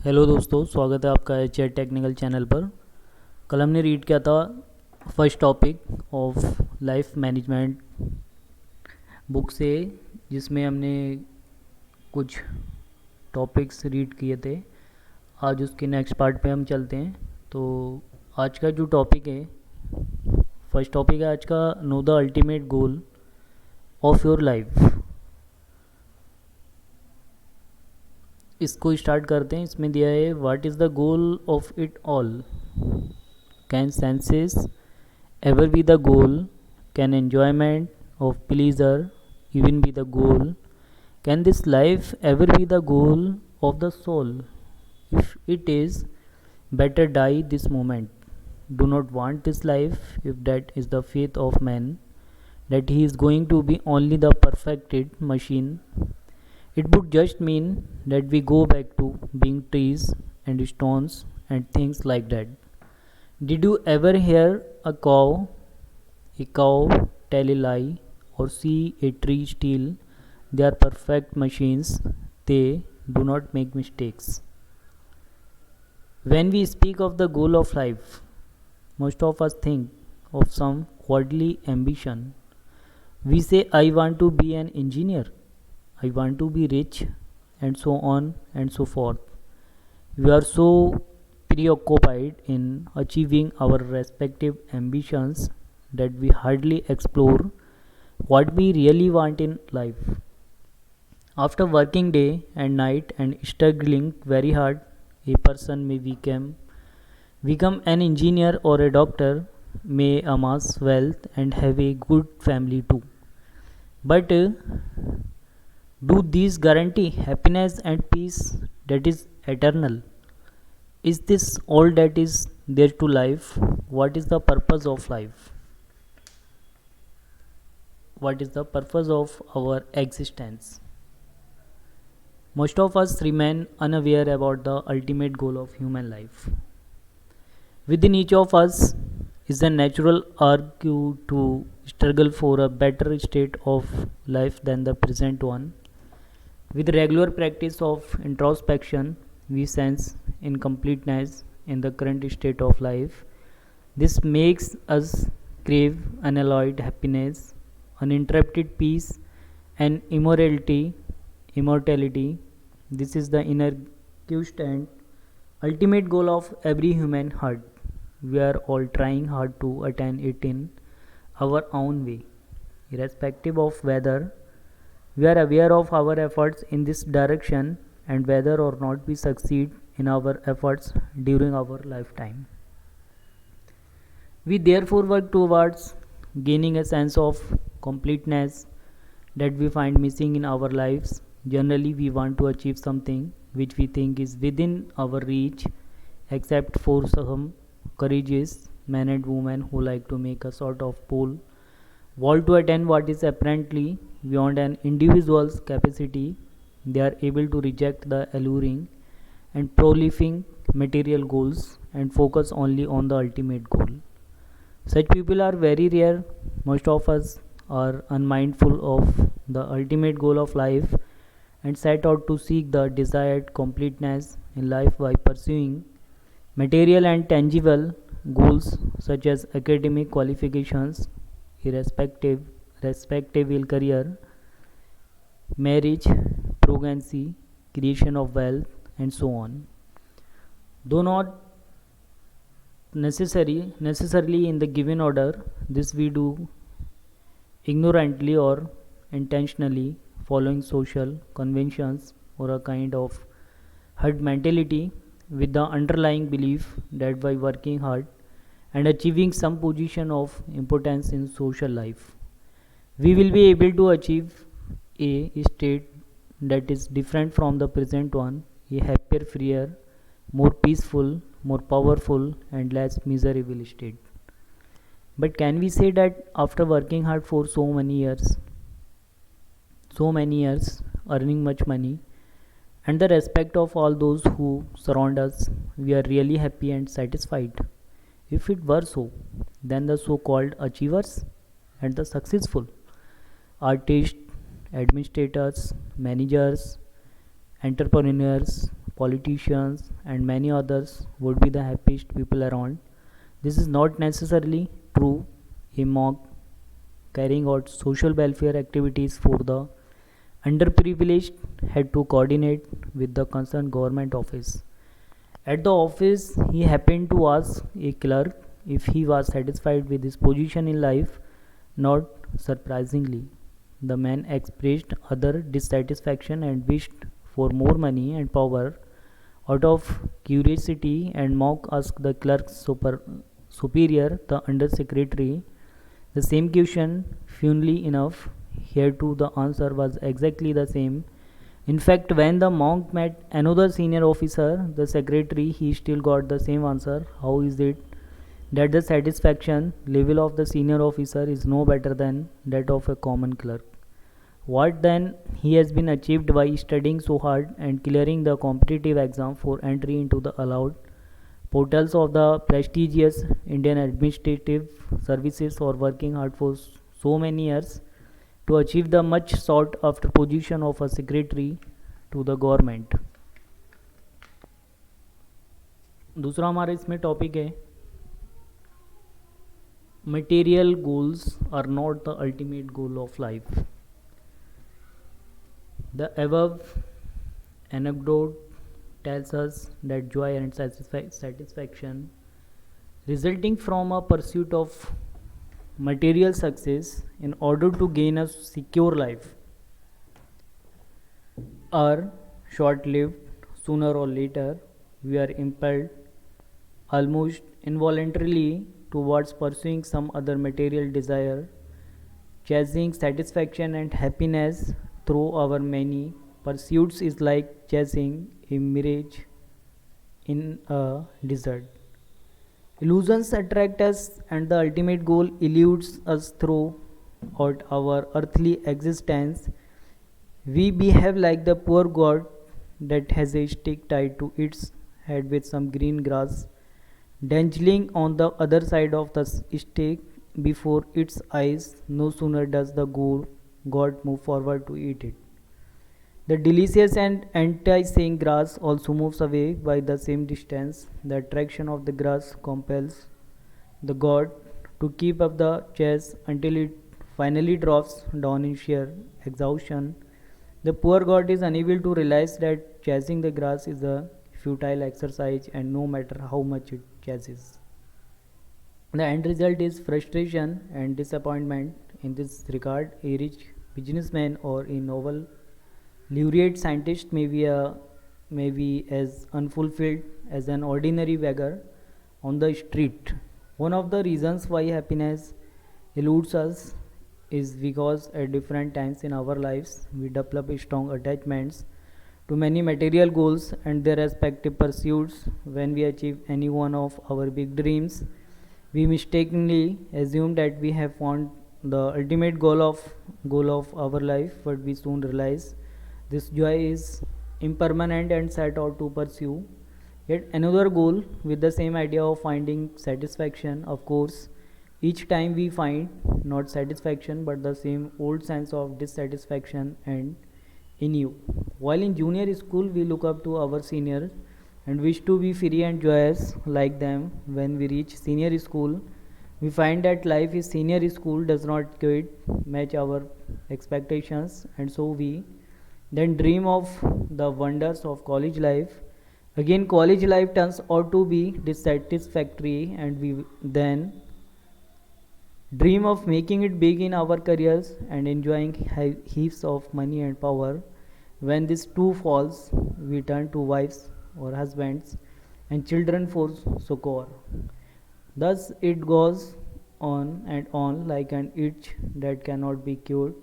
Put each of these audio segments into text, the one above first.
Hello दोस्तों, स्वागत है आपका चैट टेक्निकल चैनल पर। कल हमने रीड किया था first topic of life management book से, जिसमें हमने कुछ टॉपिक्स रीड किए थे। आज उसके नेक्स्ट पार्ट पे हम चलते हैं। तो आज का जो टॉपिक है, फर्स्ट टॉपिक है आज का, know the ultimate goal of your life. इसको स्टार्ट करते हैं। इसमें दिया है, what is the goal of it all? Can senses ever be the goal? Can enjoyment of pleasure even be the goal? Can this life ever be the goal of the soul? If it is, better die this moment. Do not want this life if that is the faith of man, that he is going to be only the perfected machine. It would just mean that we go back to being trees and stones and things like that. Did you ever hear a cow tell a lie, or see a tree steal? They are perfect machines. They do not make mistakes. When we speak of the goal of life, most of us think of some worldly ambition. We say, I want to be an engineer, I want to be rich, and so on and so forth. We are so preoccupied in achieving our respective ambitions that we hardly explore what we really want in life. After working day and night and struggling very hard, a person may become an engineer or a doctor, may amass wealth and have a good family too. But do these guarantee happiness and peace that is eternal? Is this all that is there to life? What is the purpose of life? What is the purpose of our existence? Most of us remain unaware about the ultimate goal of human life. Within each of us is a natural urge to struggle for a better state of life than the present one. With regular practice of introspection, we sense incompleteness in the current state of life. This makes us crave unalloyed happiness, uninterrupted peace, and immortality. This is the inner quest and ultimate goal of every human heart. We are all trying hard to attain it in our own way, irrespective of whether we are aware of our efforts in this direction and whether or not we succeed in our efforts during our lifetime. We therefore work towards gaining a sense of completeness that we find missing in our lives. Generally, we want to achieve something which we think is within our reach, except for some courageous men and women who like to make a sort of pole wall to attain what is apparently beyond an individual's capacity. They are able to reject the alluring and prolific material goals and focus only on the ultimate goal. Such people are very rare. Most of us are unmindful of the ultimate goal of life and set out to seek the desired completeness in life by pursuing material and tangible goals such as academic qualifications, irrespective respectable career, marriage, pregnancy, creation of wealth, and so on. Though not necessarily in the given order, this we do ignorantly or intentionally, following social conventions or a kind of herd mentality, with the underlying belief that by working hard and achieving some position of importance in social life, we will be able to achieve a state that is different from the present one, a happier, freer, more peaceful, more powerful, and less miserable state. But can we say that after working hard for so many years, earning much money, and the respect of all those who surround us, we are really happy and satisfied? If it were so, then the so called achievers and the successful artists, administrators, managers, entrepreneurs, politicians, and many others would be the happiest people around. This is not necessarily true. A monk carrying out social welfare activities for the underprivileged had to coordinate with the concerned government office. At the office, he happened to ask a clerk if he was satisfied with his position in life. Not surprisingly, the man expressed utter dissatisfaction and wished for more money and power. Out of curiosity, and Monk asked the clerk's superior, the undersecretary, the same question. Funnily enough, here too the answer was exactly the same. In fact, when the monk met another senior officer, the secretary, he still got the same answer. How is it that the satisfaction level of the senior officer is no better than that of a common clerk? What then he has been achieved by studying so hard and clearing the competitive exam for entry into the allowed portals of the prestigious Indian administrative services, or working hard for so many years to achieve the much sought after position of a secretary to the government? दूसरा हमारा इसमें topic है material goals are not the ultimate goal of life. The above anecdote tells us that joy and satisfaction resulting from a pursuit of material success in order to gain a secure life are short lived. Sooner or later, we are impelled almost involuntarily towards pursuing some other material desire, chasing satisfaction and happiness through our many pursuits is like chasing a mirage in a desert. Illusions attract us, and the ultimate goal eludes us throughout our earthly existence. We behave like the poor god that has a stick tied to its head with some green grass dangling on the other side of the stick before its eyes. No sooner does the god move forward to eat it. The delicious and enticing grass also moves away by the same distance. The attraction of the grass compels the god to keep up the chase until it finally drops down in sheer exhaustion. The poor god is unable to realize that chasing the grass is a futile exercise, and no matter how much it chases, the end result is frustration and disappointment. In this regard, a rich businessman or a Nobel laureate scientist may be as unfulfilled as an ordinary beggar on the street. One of the reasons why happiness eludes us is because at different times in our lives we develop strong attachments to many material goals and their respective pursuits. When we achieve any one of our big dreams, we mistakenly assume that we have found the ultimate goal of our life, but we soon realize this joy is impermanent and set out to pursue yet another goal with the same idea of finding satisfaction. Of course, each time we find not satisfaction but the same old sense of dissatisfaction and ennui. While in junior school, we look up to our seniors and wish to be free and joyous like them. When we reach senior school, we find that life in senior school does not quite match our expectations, and so we then dream of the wonders of college life. Again, college life turns out to be dissatisfactory, and we then dream of making it big in our careers and enjoying heaps of money and power. When this too falls, we turn to wives or husbands and children for succor. Thus it goes on and on like an itch that cannot be cured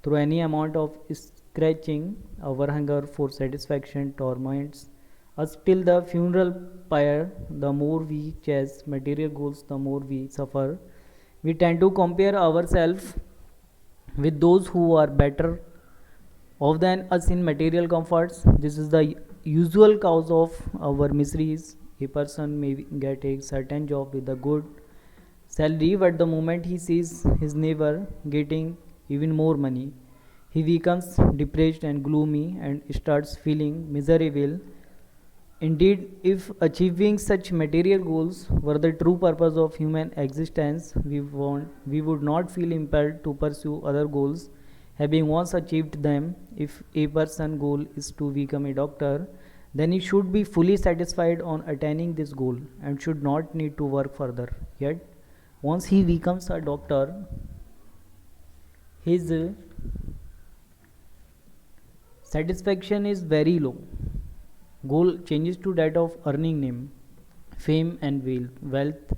through any amount of scratching. Our hunger for satisfaction torments us till the funeral pyre. The more we chase material goals, the more we suffer. We tend to compare ourselves with those who are better off than us in material comforts. This is the usual cause of our miseries. A person may get a certain job with a good salary, but the moment he sees his neighbor getting even more money, he becomes depressed and gloomy and starts feeling miserable. Indeed, if achieving such material goals were the true purpose of human existence, we would not feel impelled to pursue other goals. Having once achieved them, if a person's goal is to become a doctor, then he should be fully satisfied on attaining this goal and should not need to work further. Yet, once he becomes a doctor, his satisfaction is very low. Goal changes to that of earning name, fame, and wealth.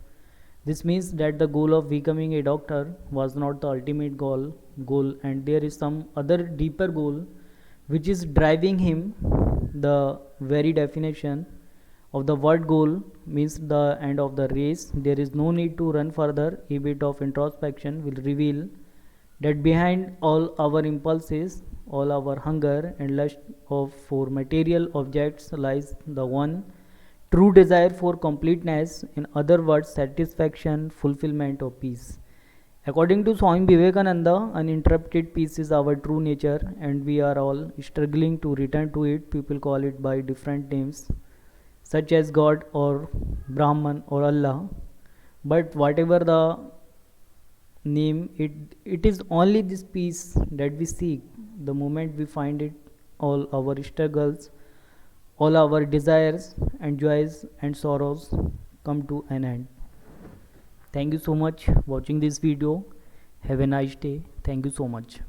This means that the goal of becoming a doctor was not the ultimate goal, and there is some other deeper goal which is driving him. The very definition of the word goal means the end of the race. There is no need to run further. A bit of introspection will reveal that behind all our impulses, all our hunger and lust for material objects lies the one true desire for completeness, in other words, satisfaction, fulfillment, or peace. According to Swami Vivekananda, uninterrupted peace is our true nature, and we are all struggling to return to it. People call it by different names, such as God or Brahman or Allah. But whatever the name, it is only this peace that we seek. The moment we find it, all our struggles, all our desires and joys and sorrows come to an end. Thank you so much watching this video. Have a nice day. Thank you so much.